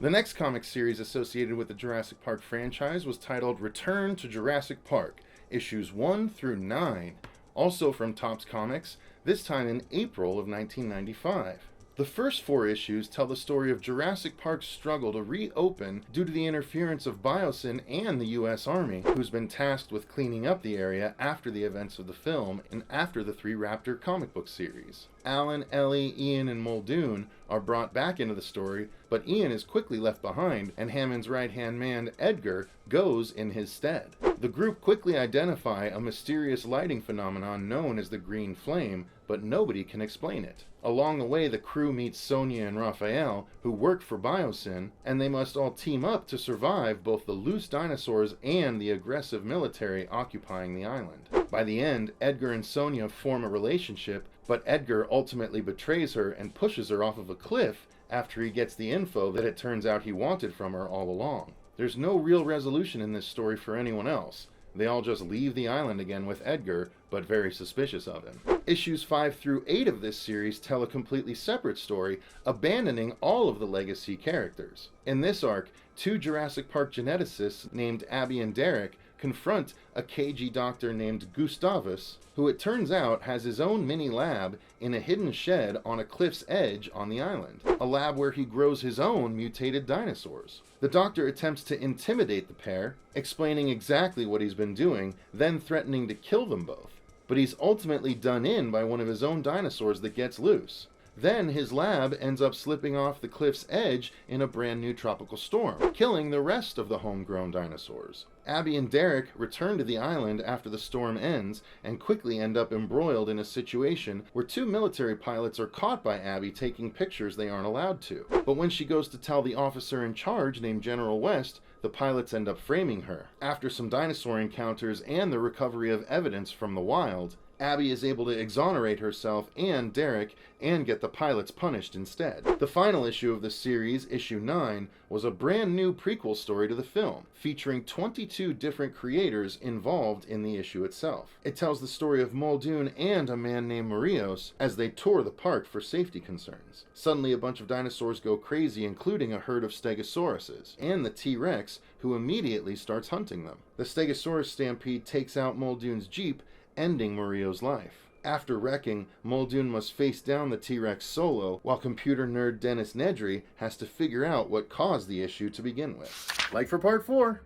The next comic series associated with the Jurassic Park franchise was titled Return to Jurassic Park, issues 1 through 9, also from Topps Comics, this time in April of 1995. The first 4 issues tell the story of Jurassic Park's struggle to reopen due to the interference of Biosyn and the U.S. Army, who's been tasked with cleaning up the area after the events of the film and after the 3 Raptor comic book series. Alan, Ellie, Ian, and Muldoon are brought back into the story, but Ian is quickly left behind, and Hammond's right-hand man, Edgar, goes in his stead. The group quickly identify a mysterious lighting phenomenon known as the Green Flame, but nobody can explain it. Along the way, the crew meets Sonia and Raphael, who work for Biosyn, and they must all team up to survive both the loose dinosaurs and the aggressive military occupying the island. By the end, Edgar and Sonia form a relationship, but Edgar ultimately betrays her and pushes her off of a cliff after he gets the info that it turns out he wanted from her all along. There's no real resolution in this story for anyone else. They all just leave the island again with Edgar, but very suspicious of him. Issues 5 through 8 of this series tell a completely separate story, abandoning all of the legacy characters. In this arc, 2 Jurassic Park geneticists named Abby and Derek confront a cagey doctor named Gustavus, who it turns out has his own mini lab in a hidden shed on a cliff's edge on the island, a lab where he grows his own mutated dinosaurs. The doctor attempts to intimidate the pair, explaining exactly what he's been doing, then threatening to kill them both. But he's ultimately done in by one of his own dinosaurs that gets loose. Then his lab ends up slipping off the cliff's edge in a brand new tropical storm, killing the rest of the homegrown dinosaurs. Abby and Derek return to the island after the storm ends and quickly end up embroiled in a situation where 2 military pilots are caught by Abby taking pictures they aren't allowed to. But when she goes to tell the officer in charge named General West, the pilots end up framing her. After some dinosaur encounters and the recovery of evidence from the wild, Abby is able to exonerate herself and Derek and get the pilots punished instead. The final issue of the series, issue 9, was a brand new prequel story to the film, featuring 22 different creators involved in the issue itself. It tells the story of Muldoon and a man named Marios as they tour the park for safety concerns. Suddenly a bunch of dinosaurs go crazy, including a herd of stegosauruses, and the T-Rex, who immediately starts hunting them. The stegosaurus stampede takes out Muldoon's Jeep, ending Mario's life. After wrecking, Muldoon must face down the T-Rex solo, while computer nerd Dennis Nedry has to figure out what caused the issue to begin with. Like for part 4!